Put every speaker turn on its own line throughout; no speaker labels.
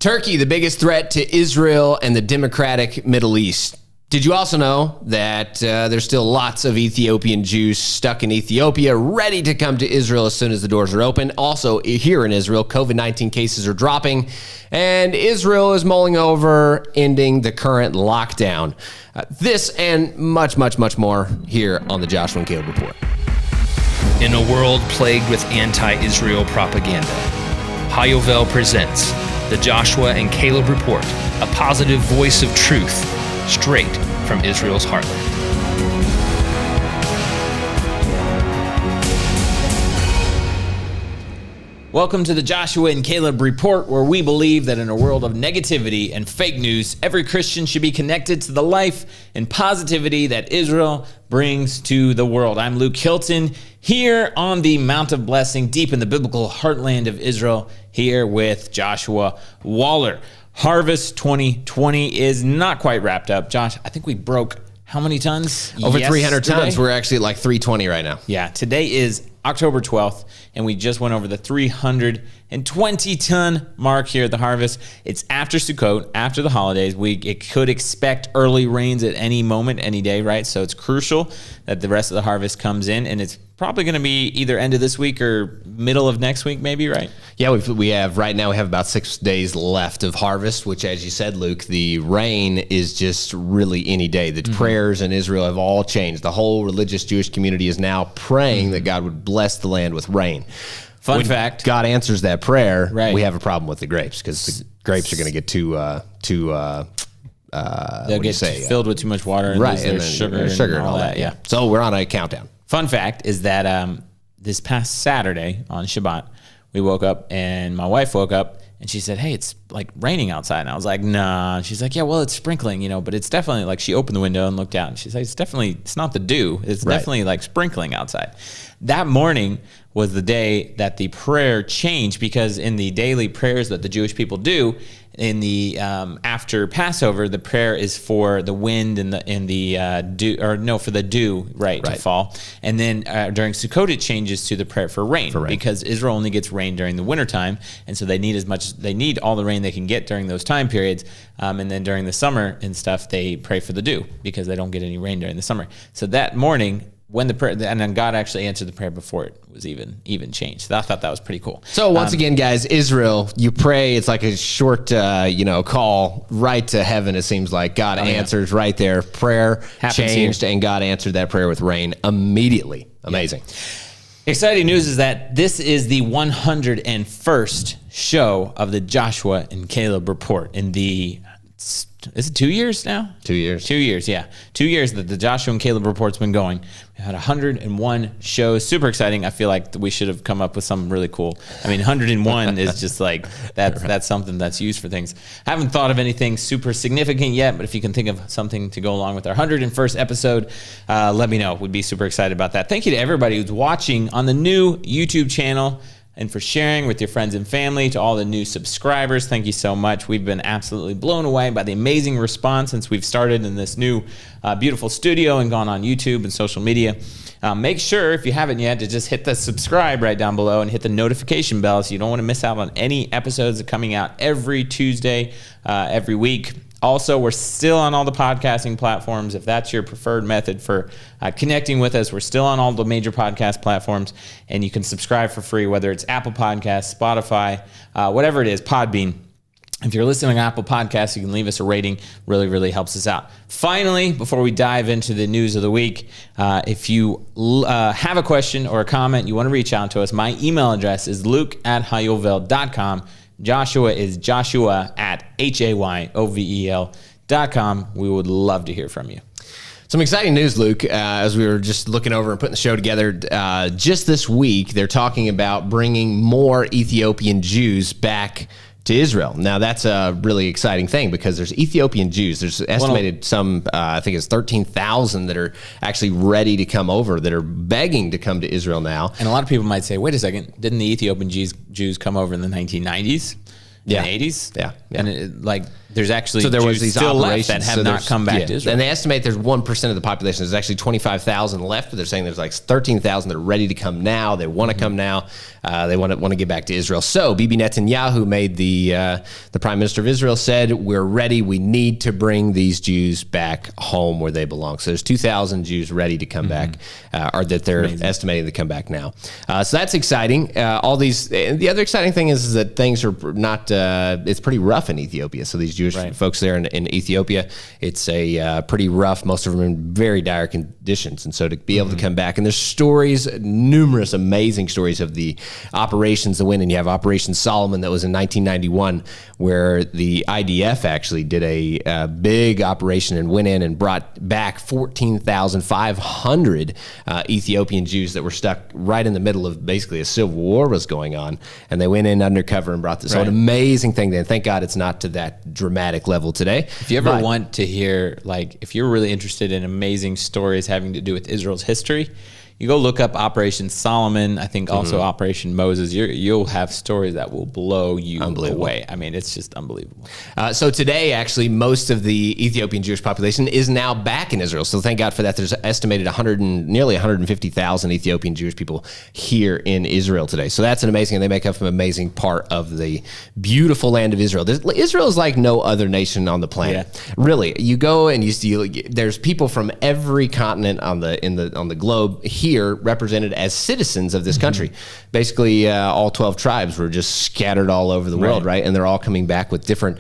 Turkey, the biggest threat to Israel and the democratic Middle East. Did you also know that there's still lots of Ethiopian Jews stuck in Ethiopia ready to come to Israel as soon as the doors are open? Also, here in Israel, COVID-19 cases are dropping, and Israel is mulling over ending the current lockdown. This and much, much, much more here on the Joshua and Caleb Report.
In a world plagued with anti-Israel propaganda, Hayovel presents the Joshua and Caleb Report, a positive voice of truth straight from Israel's heartland.
Welcome to the Joshua and Caleb Report, where we believe that in a world of negativity and fake news, every Christian should be connected to the life and positivity that Israel brings to the world. I'm Luke Hilton, here on the Mount of Blessing, deep in the biblical heartland of Israel, here with Joshua Waller. Harvest 2020 is not quite wrapped up. Josh, I think we broke how many tons?
Over 300 tons. We're actually at like 320 right now.
Yeah, today is October 12th, and we just went over the 320-ton mark here at the harvest. It's after Sukkot, after the holidays. It could expect early rains at any moment, any day, right? So it's crucial that the rest of the harvest comes in, and it's probably going to be either end of this week or middle of next week, maybe, right?
Yeah, we have right now, we have about 6 days left of harvest, which, as you said, Luke, the rain is just really any day. The prayers in Israel have all changed. The whole religious Jewish community is now praying that God would bless the land with rain.
Fun fact.
God answers that prayer,
right.
We have a problem with the grapes because the grapes are going to get
they'll get filled with too much water and lose their sugar and all that. Yeah.
So we're on a countdown.
Fun fact is that this past Saturday on Shabbat, we woke up and my wife woke up and she said, "Hey, it's like raining outside." And I was like, "Nah." And she's like, "Yeah, well, it's sprinkling, but it's definitely like," she opened the window and looked out and she's like, "It's not the dew. It's definitely like sprinkling outside." That morning was the day that the prayer changed, because in the daily prayers that the Jewish people do in the after Passover, the prayer is for the wind and the dew, for the dew, to fall. And then during Sukkot, it changes to the prayer for rain, because Israel only gets rain during the wintertime, and so they need all the rain they can get during those time periods. And then during the summer and stuff, they pray for the dew because they don't get any rain during the summer. So that morning, when the prayer, and then God actually answered the prayer before it was even changed. So I thought that was pretty cool.
So once again, guys, Israel, you pray. It's like a short, call right to heaven. It seems like God answers right there. Prayer changed, and God answered that prayer with rain immediately. Amazing.
Yeah. Exciting news is that this is the 101st show of the Joshua and Caleb Report in the. Is it 2 years now?
2 years.
2 years, yeah. 2 years that the Joshua and Caleb Report's been going. We've had 101 shows. Super exciting. I feel like we should have come up with something really cool. I mean, 101 is just like, that's something that's used for things. I haven't thought of anything super significant yet, but if you can think of something to go along with our 101st episode, let me know. We'd be super excited about that. Thank you to everybody who's watching on the new YouTube channel, and for sharing with your friends and family. To all the new subscribers, thank you so much. We've been absolutely blown away by the amazing response since we've started in this new beautiful studio and gone on YouTube and social media. Make sure, if you haven't yet, to just hit the subscribe right down below and hit the notification bell so you don't want to miss out on any episodes that are coming out every Tuesday, every week. Also, we're still on all the podcasting platforms. If that's your preferred method for connecting with us, we're still on all the major podcast platforms, and you can subscribe for free, whether it's Apple Podcasts, Spotify, whatever it is, Podbean. If you're listening on Apple Podcasts, you can leave us a rating. Really, really helps us out. Finally, before we dive into the news of the week, if you have a question or a comment, you want to reach out to us, my email address is luke@hayovel.com. Joshua is joshua@hayovel.com. We would love to hear from you.
Some exciting news, Luke, as we were just looking over and putting the show together. Just this week, they're talking about bringing more Ethiopian Jews back to Israel. Now, that's a really exciting thing because there's Ethiopian Jews. There's estimated I think it's 13,000 that are actually ready to come over, that are begging to come to Israel now.
And a lot of people might say, wait a second, didn't the Ethiopian Jews come over in the 1990s?
Yeah.
in the 80s.
Yeah.
And there's actually
so there was
Jews
these
still
operations
left that have not come back to Israel.
And they estimate there's 1% of the population. There's actually 25,000 left, but they're saying there's like 13,000 that are ready to come now. They want to come now. They want to get back to Israel. So Bibi Netanyahu made the prime minister of Israel said, we're ready. We need to bring these Jews back home where they belong. So there's 2,000 Jews ready to come back, or that they're estimating to come back now. So that's exciting. The other exciting thing is that things are not, it's pretty rough in Ethiopia. So these Jewish folks there in Ethiopia, it's a pretty rough, most of them in very dire conditions. And so to be able to come back, and there's stories, numerous amazing stories of the operations that went in. You have Operation Solomon that was in 1991, where the IDF actually did a big operation and went in and brought back 14,500 Ethiopian Jews that were stuck right in the middle of basically a civil war was going on. And they went in undercover and brought this. So an amazing thing then. Thank God it's not to that dramatic level today.
If you ever want to hear, if you're really interested in amazing stories having to do with Israel's history, you go look up Operation Solomon. I think also Operation Moses. You'll have stories that will blow you away. I mean, it's just unbelievable.
So today, actually, most of the Ethiopian Jewish population is now back in Israel. So thank God for that. There's estimated nearly 150,000 Ethiopian Jewish people here in Israel today. So that's an amazing, and they make up an amazing part of the beautiful land of Israel. Israel is like no other nation on the planet. Yeah. Really, you go and you see there's people from every continent on the globe here represented as citizens of this country. Basically, all 12 tribes were just scattered all over the world, right? And they're all coming back with different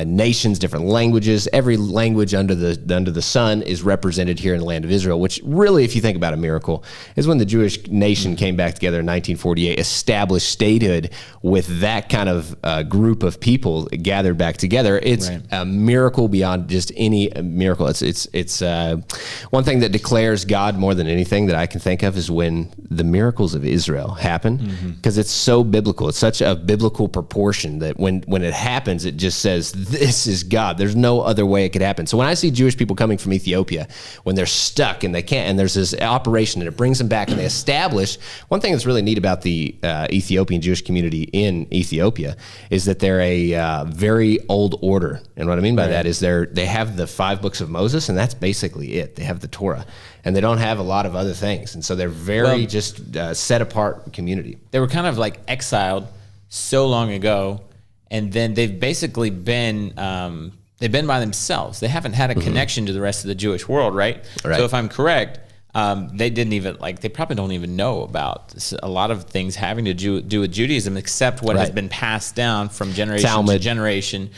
nations, different languages. Every language under the sun is represented here in the land of Israel, which really, if you think about a miracle, is when the Jewish nation came back together in 1948, established statehood with that kind of group of people gathered back together. It's a miracle beyond just any miracle. It's one thing that declares God more than anything that I can think of is when the miracles of Israel happen, because it's so biblical. It's such a biblical proportion that when it happens, it just says, this is God. There's no other way it could happen. So when I see Jewish people coming from Ethiopia, when they're stuck and they can't, and there's this operation and it brings them back and they establish, one thing that's really neat about the Ethiopian Jewish community in Ethiopia is that they're a very old order. And what I mean by that is they have the 5 books of Moses, and that's basically it. They have the Torah. And they don't have a lot of other things. And so they're very set apart community.
They were kind of exiled so long ago, and then they've basically been by themselves. They haven't had a connection to the rest of the Jewish world, right? So if I'm correct, they didn't even they probably don't even know about a lot of things having to do with Judaism, except what has been passed down from generation to generation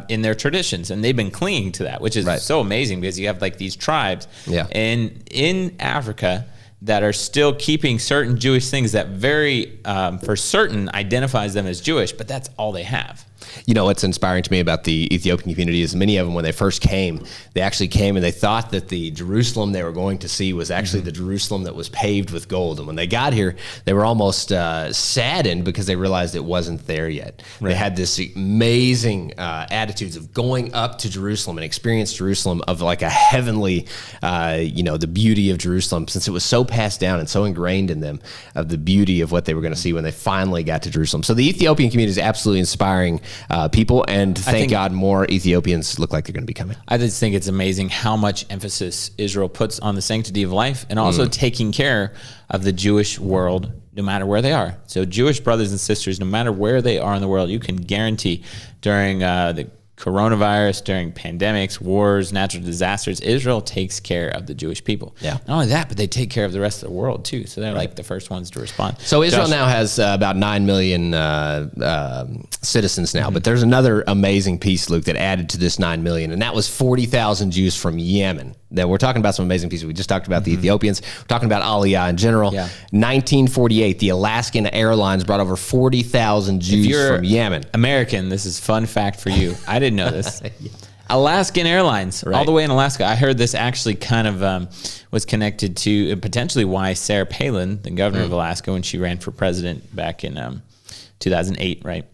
in their traditions, and they've been clinging to that, which is so amazing, because you have these tribes in Africa that are still keeping certain Jewish things that very for certain identifies them as Jewish, but that's all they have.
You know, what's inspiring to me about the Ethiopian community is many of them, when they first came, they actually came and they thought that the Jerusalem they were going to see was actually the Jerusalem that was paved with gold. And when they got here, they were almost saddened because they realized it wasn't there yet. They had this amazing attitudes of going up to Jerusalem and experience Jerusalem of a heavenly, the beauty of Jerusalem, since it was so passed down and so ingrained in them of the beauty of what they were going to see when they finally got to Jerusalem. So the Ethiopian community is absolutely inspiring people, and thank God more Ethiopians look like they're going to be coming.
I just think it's amazing how much emphasis Israel puts on the sanctity of life, and also taking care of the Jewish world no matter where they are. So Jewish brothers and sisters, no matter where they are in the world, you can guarantee during the coronavirus, during pandemics, wars, natural disasters, Israel takes care of the Jewish people.
Yeah.
Not only that, but they take care of the rest of the world too. So they're the first ones to respond.
So Israel now has about 9 million citizens now, but there's another amazing piece, Luke, that added to this 9 million, and that was 40,000 Jews from Yemen. Now, we're talking about some amazing pieces. We just talked about the Ethiopians. We're talking about Aliyah in general. 1948, the Alaskan Airlines brought over 40,000 Jews from Yemen.
American, this is fun fact for you. I didn't know this. Alaskan Airlines, all the way in Alaska. I heard this actually kind of was connected to potentially why Sarah Palin, the governor of Alaska, when she ran for president back in 2008, right?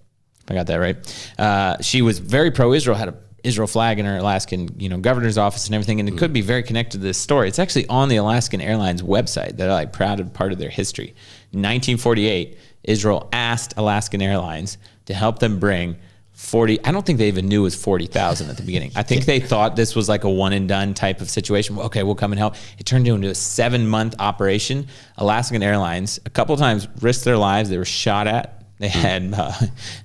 If I got that right. She was very pro-Israel, had a Israel flag in her Alaskan, governor's office and everything, and it could be very connected to this story. It's actually on the Alaskan Airlines website. They're proud of part of their history. In 1948, Israel asked Alaskan Airlines to help them bring 40. I don't think they even knew it was 40,000 at the beginning. I think they thought this was like a one and done type of situation. Okay, we'll come and help. It turned into a 7-month operation. Alaskan Airlines a couple of times risked their lives. They were shot at. They had,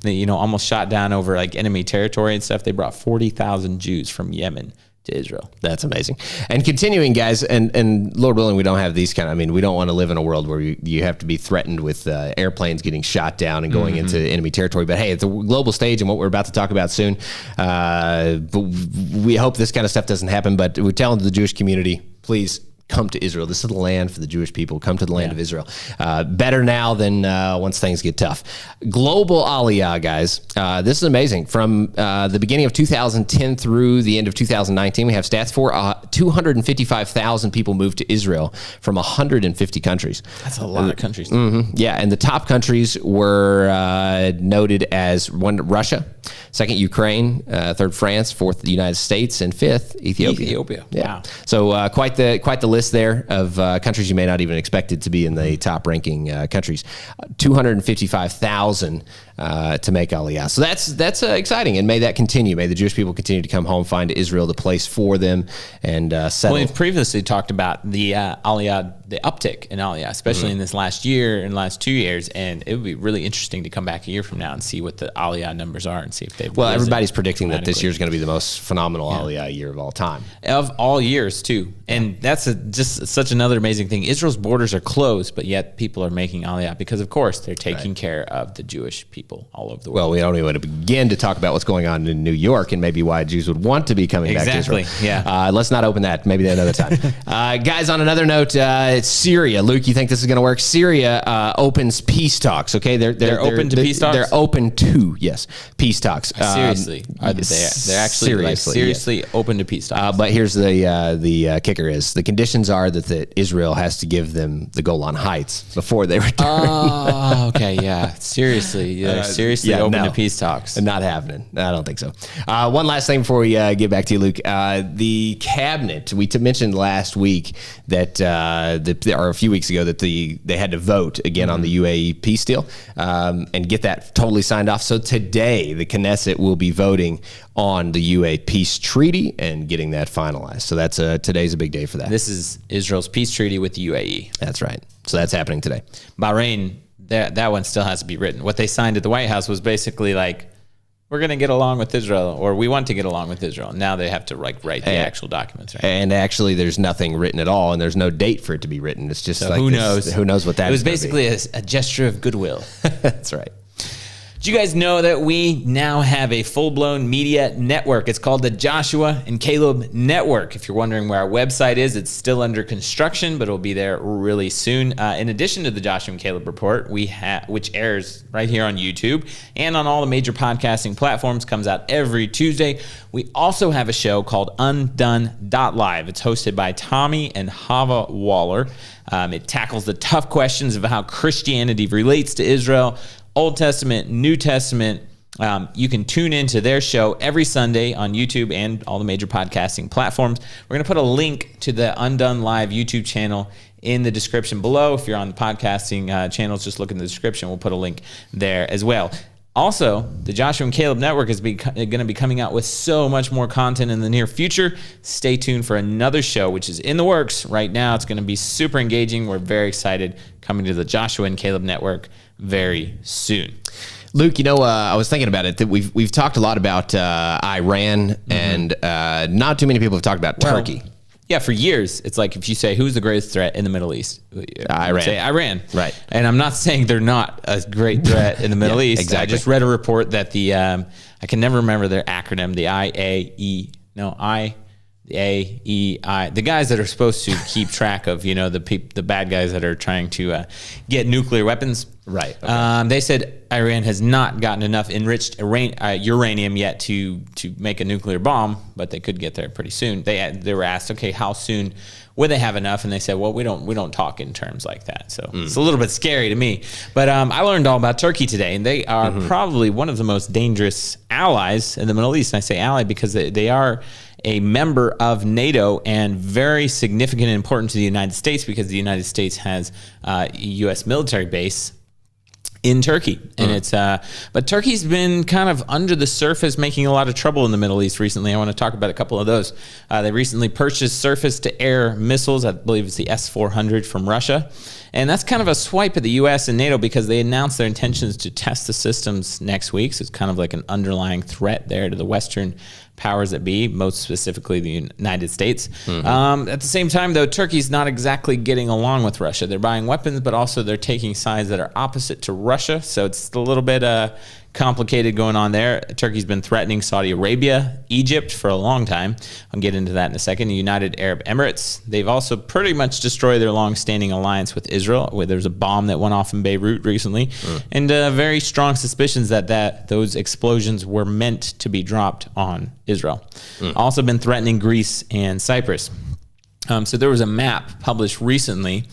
they almost shot down over like enemy territory and stuff. They brought 40,000 Jews from Yemen to Israel.
That's amazing. And continuing, guys, and Lord willing, we don't have these we don't want to live in a world where you have to be threatened with airplanes getting shot down and going into enemy territory. But hey, it's a global stage, and what we're about to talk about soon, but we hope this kind of stuff doesn't happen. But we're telling the Jewish community, please, come to Israel. This is the land for the Jewish people. Come to the land of Israel. Better now than once things get tough. Global Aliyah, guys. This is amazing. From the beginning of 2010 through the end of 2019, we have stats for 255,000 people moved to Israel from 150 countries.
That's a lot of countries.
Yeah, and the top countries were noted as Russia, second Ukraine, third France, fourth the United States, and fifth Ethiopia. Yeah.
Wow.
So quite the list there of countries you may not even expected to be in the top ranking countries. 255,000 to make Aliyah. So that's exciting, and may that continue. May the Jewish people continue to come home, find Israel the place for them, and settle.
Well, we've previously talked about the Aliyah, the uptick in Aliyah, especially in this last year and last 2 years, and it would be really interesting to come back a year from now and see what the Aliyah numbers are and see if they've.
Well, everybody's predicting that this year is going to be the most phenomenal Aliyah year of all time.
Of all years, too. And that's just such another amazing thing. Israel's borders are closed, but yet people are making Aliyah because, of course, they're taking care of the Jewish people all over the world.
Well, we don't even want to begin to talk about what's going on in New York and maybe why Jews would want to be coming back to Israel.
Yeah.
Let's not open that. Maybe another time. Guys, on another note, it's Syria. Luke, you think this is going to work? Syria opens peace talks. Okay, they're
open to peace talks.
They're open to peace talks.
Seriously, they're actually seriously open to peace talks.
But here's the kicker: is the conditions are that Israel has to give them the Golan Heights before they return.
Oh, okay, yeah. Seriously, they're open to peace talks.
Not happening. I don't think so. One last thing before we get back to you, Luke. The cabinet, we mentioned last week that, or a few weeks ago, that they had to vote again on the UAE peace deal and get that totally signed off. So today, the Knesset will be voting on the UAE Peace Treaty and getting that finalized. So that's today's a big day for that.
This is Israel's peace treaty with the UAE.
That's right. So that's happening today.
Bahrain, that one still has to be written. What they signed at the White House was basically like, we're going to get along with Israel, or we want to get along with Israel. Now they have to write the actual documents. Right?
And actually, there's nothing written at all, and there's no date for it to be written. It's just
who knows?
Who knows what that is?
It was basically a gesture of goodwill.
That's right.
Do you guys know that we now have a full-blown media network? It's called the Joshua and Caleb Network. If you're wondering where our website is, it's still under construction, but it'll be there really soon. In addition to the Joshua and Caleb Report, which airs right here on YouTube and on all the major podcasting platforms, comes out every Tuesday. We also have a show called Undone.live. It's hosted by Tommy and Hava Waller. It tackles the tough questions of how Christianity relates to Israel, Old Testament, New Testament. You can tune into their show every Sunday on YouTube and all the major podcasting platforms. We're going to put a link to the Undone Live YouTube channel in the description below. If you're on the podcasting channels, just look in the description. We'll put a link there as well. Also, the Joshua and Caleb Network is going to be coming out with so much more content in the near future. Stay tuned for another show, which is in the works right now. It's going to be super engaging. We're very excited, coming to the Joshua and Caleb Network very soon.
Luke, I was thinking about it, that we've talked a lot about Iran, and not too many people have talked about Turkey.
Yeah, for years, it's like if you say, who's the greatest threat in the Middle East?
Iran.
Say Iran.
Right.
And I'm not saying they're not a great threat in the Middle East.
Exactly.
I just read a report that I can never remember their acronym, the the guys that are supposed to keep track of, the bad guys that are trying to get nuclear weapons.
Right. Okay.
They said Iran has not gotten enough enriched uranium yet to make a nuclear bomb, but they could get there pretty soon. They were asked, okay, how soon would they have enough? And they said, well, we don't talk in terms like that. So it's a little bit scary to me. But I learned all about Turkey today, and they are probably one of the most dangerous allies in the Middle East. And I say ally because they are a member of NATO and very significant and important to the United States, because the United States has a U.S. military base in Turkey. And it's but Turkey's been kind of under the surface making a lot of trouble in the Middle East recently. I want to talk about a couple of those. They recently purchased surface-to-air missiles. I believe it's the S-400 from Russia. And that's kind of a swipe at the U.S. and NATO because they announced their intentions to test the systems next week. So it's kind of like an underlying threat there to the Western powers that be, most specifically the United States. At the same time, though, Turkey's not exactly getting along with Russia. They're buying weapons, but also they're taking sides that are opposite to Russia. So it's a little bit complicated going on there. Turkey's been threatening Saudi Arabia, Egypt for a long time. I'll get into that in a second. The United Arab Emirates. They've also pretty much destroyed their long-standing alliance with Israel, where there's a bomb that went off in Beirut recently, and very strong suspicions that those explosions were meant to be dropped on Israel. Also been threatening Greece and Cyprus. So there was a map published recently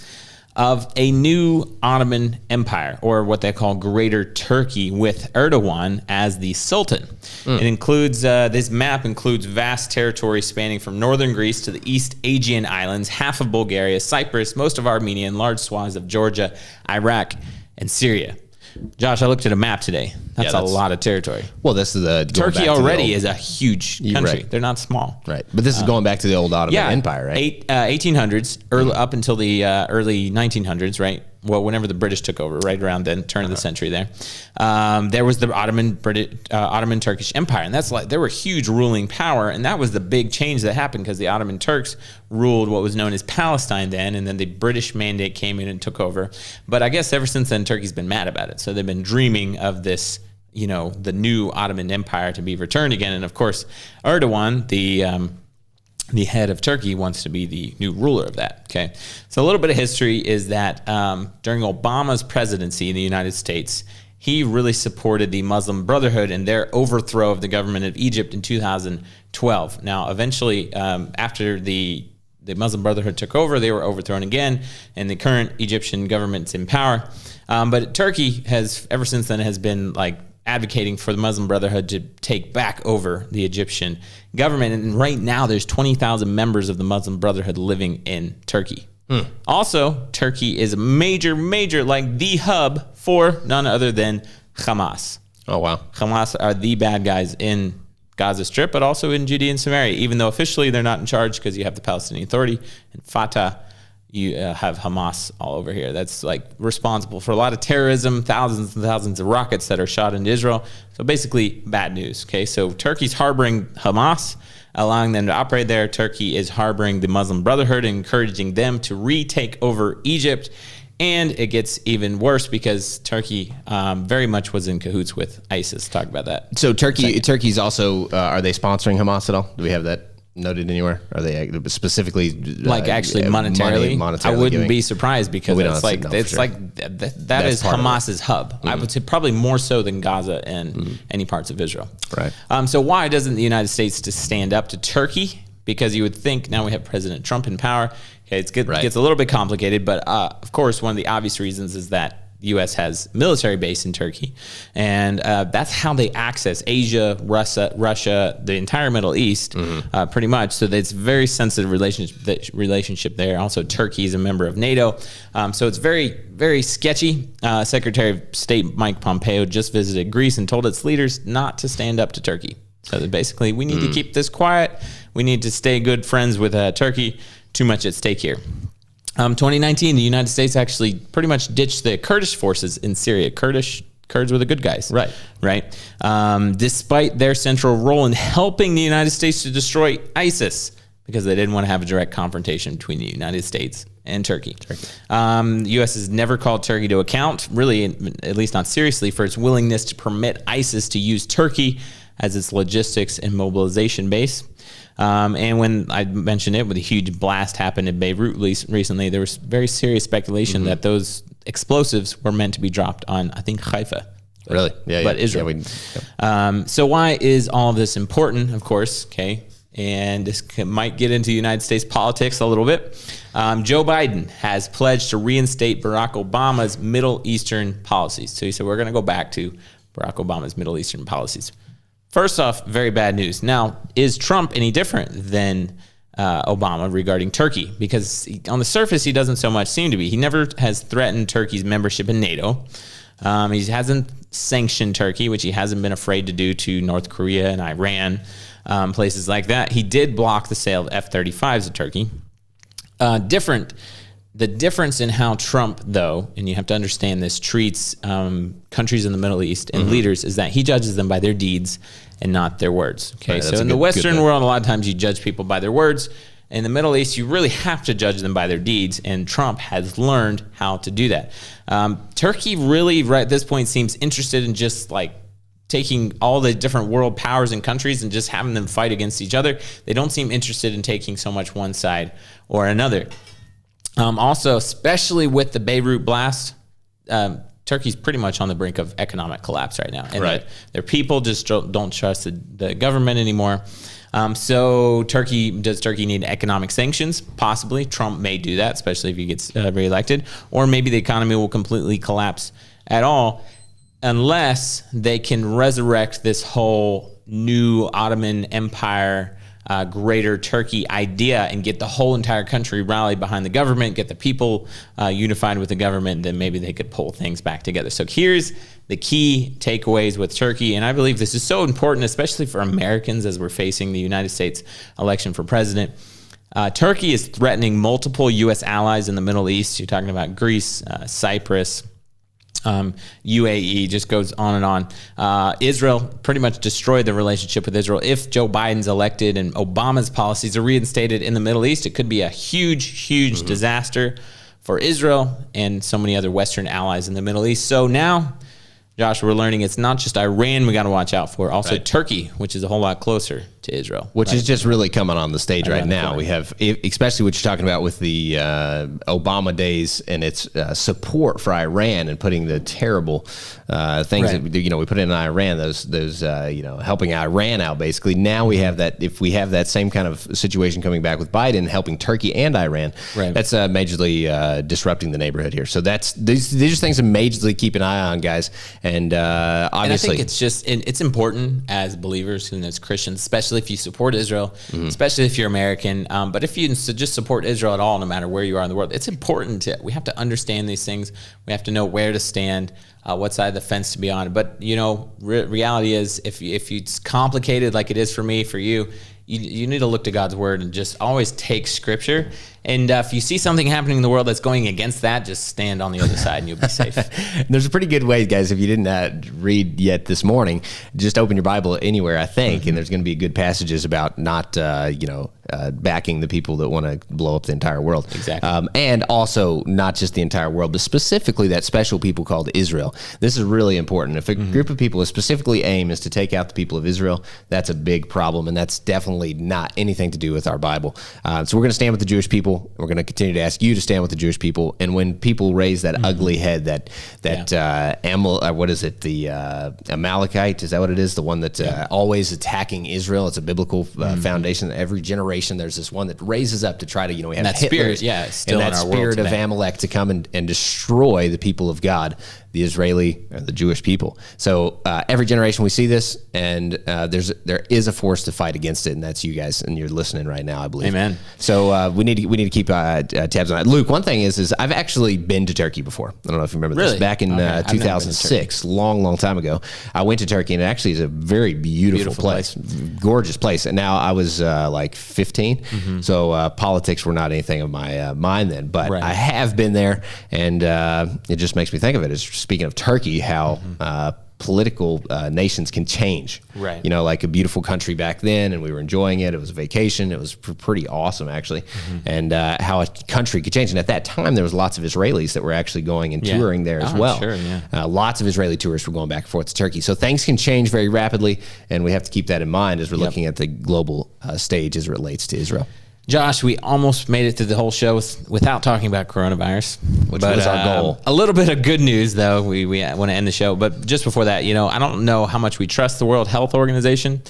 of a new Ottoman Empire, or what they call Greater Turkey, with Erdogan as the Sultan. It includes, this map includes vast territory spanning from northern Greece to the East Aegean Islands, half of Bulgaria, Cyprus, most of Armenia, and large swaths of Georgia, Iraq, and Syria. Josh, I looked at a map today. That's a lot of territory.
Well, this is
Turkey already is a huge country.
Right.
They're not small.
Right. But this is going back to the old Ottoman Empire, right?
1800s, up until the early 1900s, right? Well, whenever the British took over, right around then, turn of the century there. There was the Ottoman Turkish Empire. And that's like, they were a huge ruling power. And that was the big change that happened because the Ottoman Turks ruled what was known as Palestine then. And then the British mandate came in and took over. But I guess ever since then, Turkey's been mad about it. So they've been dreaming of this, you know, the new Ottoman Empire to be returned again. And of course, Erdogan, the head of Turkey, wants to be the new ruler of that. Okay, so a little bit of history is that during Obama's presidency in the United States, he really supported the Muslim Brotherhood and their overthrow of the government of Egypt in 2012. Now, eventually, after the Muslim Brotherhood took over, they were overthrown again, and the current Egyptian government's in power. But Turkey has, ever since then, has been like advocating for the Muslim Brotherhood to take back over the Egyptian government. And right now there's 20,000 members of the Muslim Brotherhood living in Turkey. Also, Turkey is a major, like the hub for none other than Hamas.
Oh, wow.
Hamas are the bad guys in Gaza Strip, but also in Judea and Samaria, even though officially they're not in charge because you have the Palestinian Authority and Fatah. You have Hamas all over here. That's like responsible for a lot of terrorism, thousands and thousands of rockets that are shot into Israel. So basically bad news. Okay, so Turkey's harboring Hamas, allowing them to operate there. Turkey is harboring the Muslim Brotherhood and encouraging them to retake over Egypt. And it gets even worse because Turkey very much was in cahoots with ISIS. Talk about that.
So Turkey's also, are they sponsoring Hamas at all? Do we have that noted anywhere? Are they specifically
like actually monetarily? I wouldn't be surprised because it's like that is Hamas's hub. I would say probably more so than Gaza and any parts of Israel.
Right.
So why doesn't the United States just stand up to Turkey? Because you would think now we have President Trump in power. Okay, it gets a little bit complicated, but of course one of the obvious reasons is that the U.S. has military base in Turkey, and that's how they access Asia, Russia, the entire Middle East, pretty much. So it's a very sensitive relationship there. Also, Turkey is a member of NATO, so it's very, very sketchy. Secretary of State Mike Pompeo just visited Greece and told its leaders not to stand up to Turkey. So that basically, we need to keep this quiet. We need to stay good friends with Turkey. Too much at stake here. 2019, the United States actually pretty much ditched the Kurdish forces in Syria. Kurds were the good guys. Right. Despite their central role in helping the United States to destroy ISIS, because they didn't want to have a direct confrontation between the United States and Turkey. The U.S. has never called Turkey to account, really, at least not seriously, for its willingness to permit ISIS to use Turkey as its logistics and mobilization base. And when I mentioned it, when a huge blast happened in Beirut recently, there was very serious speculation that those explosives were meant to be dropped on, I think, Haifa.
Really? Yeah.
But Israel. So why is all of this important? Of course, okay. And this might get into United States politics a little bit. Joe Biden has pledged to reinstate Barack Obama's Middle Eastern policies. So he said, we're going to go back to Barack Obama's Middle Eastern policies. First off, very bad news. Now, is Trump any different than Obama regarding Turkey? Because on the surface, he doesn't so much seem to be. He never has threatened Turkey's membership in NATO. He hasn't sanctioned Turkey, which he hasn't been afraid to do to North Korea and Iran, places like that. He did block the sale of F-35s to Turkey. The difference in how Trump, though, and you have to understand this, treats countries in the Middle East and leaders is that he judges them by their deeds and not their words. Okay,
right,
so in the Western world, a lot of times you judge people by their words. In the Middle East, you really have to judge them by their deeds, and Trump has learned how to do that. Turkey really, right at this point, seems interested in just like taking all the different world powers and countries and just having them fight against each other. They don't seem interested in taking so much one side or another. Also, especially with the Beirut blast, Turkey's pretty much on the brink of economic collapse right now. And their people just don't trust the government anymore. So does Turkey need economic sanctions? Possibly. Trump may do that, especially if he gets reelected. Or maybe the economy will completely collapse at all, unless they can resurrect this whole new Ottoman Empire, greater Turkey idea and get the whole entire country rallied behind the government, get the people unified with the government, then maybe they could pull things back together. So here's the key takeaways with Turkey, and I believe this is so important, especially for Americans as we're facing the United States election for president. Turkey is threatening multiple U.S. allies in the Middle East. You're talking about Greece, Cyprus, UAE, just goes on and on. Israel pretty much destroyed the relationship with Israel. If Joe Biden's elected and Obama's policies are reinstated in the Middle East, it could be a huge disaster for Israel and so many other Western allies in the Middle East. So now, Josh, we're learning it's not just Iran we got to watch out for, also Turkey, which is a whole lot closer to Israel.
Which is just really coming on the stage right now. We have, especially what you're talking about with the Obama days and its support for Iran and putting the terrible things that, we put in Iran, those helping Iran out basically. Now we have that, if we have that same kind of situation coming back with Biden helping Turkey and Iran, that's majorly disrupting the neighborhood here. So these are things to majorly keep an eye on, guys. And obviously,
and I think it's just it's important as believers and as Christians, especially if you support Israel, especially if you're American. But if you just support Israel at all, no matter where you are in the world, it's important we have to understand these things. We have to know where to stand, what side of the fence to be on. But reality is, if it's complicated like it is for me, for you, you need to look to God's word and just always take scripture. And if you see something happening in the world that's going against that, just stand on the other side and you'll be safe.
There's a pretty good way, guys, if you didn't read yet this morning, just open your Bible anywhere, I think, and there's going to be good passages about not, backing the people that want to blow up the entire world.
Exactly.
And also not just the entire world, but specifically that special people called Israel. This is really important. If a group of people specifically aim is to take out the people of Israel, that's a big problem, and that's definitely not anything to do with our Bible. So we're going to stand with the Jewish people. We're going to continue to ask you to stand with the Jewish people. And when people raise that ugly head, what is it? The Amalekite, is that what it is? The one that's always attacking Israel. It's a biblical foundation. Every generation, there's this one that raises up to try to, we have
that
Hitler,
spirit, still
and
in
that
our world
spirit of
today.
Amalek to come and destroy the people of God, the Israeli or the Jewish people. So every generation we see this, and there is a force to fight against it, and that's you guys, and you're listening right now, I believe.
Amen.
So we need to keep tabs on that. Luke, one thing is I've actually been to Turkey before. I don't know if you remember this. Back in 2006, long time ago, I went to Turkey, and it actually is a very beautiful place, gorgeous place. And now I was like 15, so politics were not anything of my mind then, but I have been there, and it just makes me think of it as, speaking of Turkey, how political nations can change.
Right.
Like a beautiful country back then, and we were enjoying it. It was a vacation. It was pretty awesome, actually. And how a country could change. And at that time, there was lots of Israelis that were actually going and touring there as well.
Sure,
lots of Israeli tourists were going back and forth to Turkey. So things can change very rapidly, and we have to keep that in mind as we're looking at the global stage as it relates to Israel.
Josh, we almost made it through the whole show without talking about coronavirus,
which was our goal.
A little bit of good news, though. We want to end the show, but just before that, I don't know how much we trust the World Health Organization.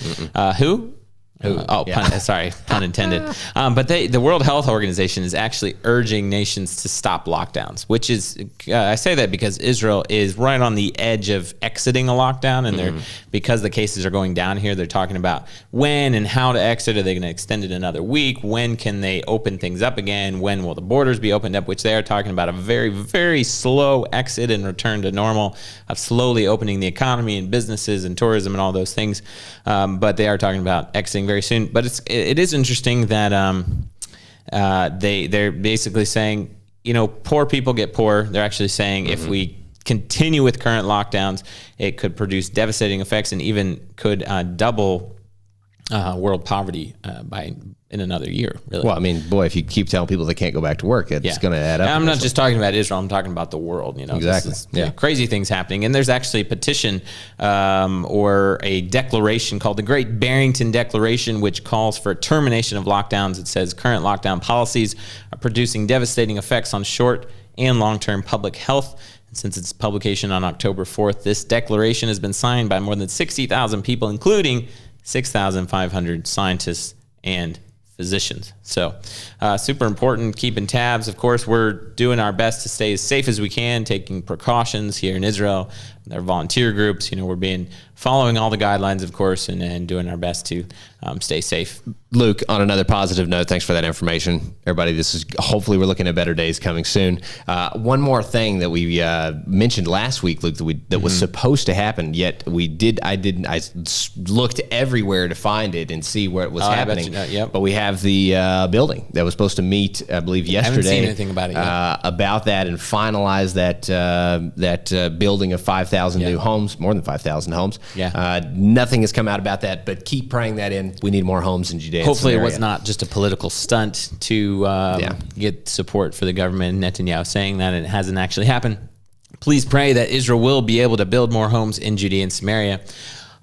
Who? Pun intended. But the World Health Organization is actually urging nations to stop lockdowns, which is, I say that because Israel is right on the edge of exiting a lockdown, and because the cases are going down here, they're talking about when and how to exit. Are they going to extend it another week? When can they open things up again? When will the borders be opened up? Which they are talking about a very, very slow exit and return to normal, of slowly opening the economy and businesses and tourism and all those things. But they are talking about exiting very soon. But it is interesting that they're basically saying, poor people get poorer. They're actually saying if we continue with current lockdowns, it could produce devastating effects and even could double world poverty in another year, really.
Well, I mean, boy, if you keep telling people they can't go back to work, it's going to add up.
I'm not just talking about Israel. I'm talking about the world. Exactly. Crazy things happening. And there's actually a petition or a declaration called the Great Barrington Declaration, which calls for termination of lockdowns. It says current lockdown policies are producing devastating effects on short and long-term public health. And since its publication on October 4th, this declaration has been signed by more than 60,000 people, including 6,500 scientists and physicians. So super important, keeping tabs. Of course, we're doing our best to stay as safe as we can, taking precautions here in Israel. Our volunteer groups, we're following all the guidelines, of course, and doing our best to stay safe.
Luke, on another positive note, thanks for that information. Everybody, hopefully we're looking at better days coming soon. One more thing that we mentioned last week, Luke, that was supposed to happen, yet I looked everywhere to find it and see where it was happening. But we have the building that was supposed to meet, I believe, yesterday.
I haven't seen anything about it yet.
About that, and finalize that building of 5,000 new homes, more than 5,000 homes. Nothing has come out about that, but keep praying that in. We need more homes in Judea.
Hopefully it was not just a political stunt to get support for the government. Netanyahu saying that, and it hasn't actually happened. Please pray that Israel will be able to build more homes in Judea and Samaria.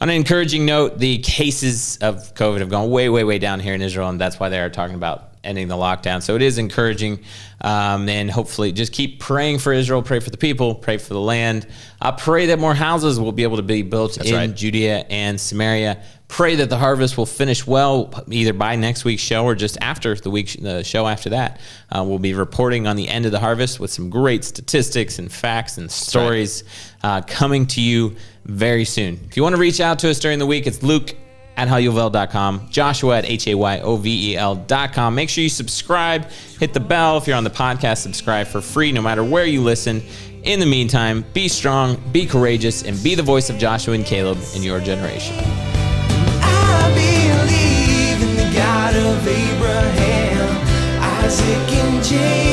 On an encouraging note, the cases of COVID have gone way, way, way down here in Israel, and that's why they are talking about ending the lockdown. So it is encouraging, and hopefully just keep praying for Israel, pray for the people, pray for the land. Pray that more houses will be able to be built in Judea and Samaria. Pray that the harvest will finish well, either by next week's show or just after the show after that. We'll be reporting on the end of the harvest with some great statistics and facts and stories coming to you very soon. If you want to reach out to us during the week, it's Luke@hayovel.com, Joshua @hayovel.com. Make sure you subscribe, hit the bell. If you're on the podcast, subscribe for free no matter where you listen. In the meantime, be strong, be courageous, and be the voice of Joshua and Caleb in your generation.
I believe in the God of Abraham, Isaac, and Jacob.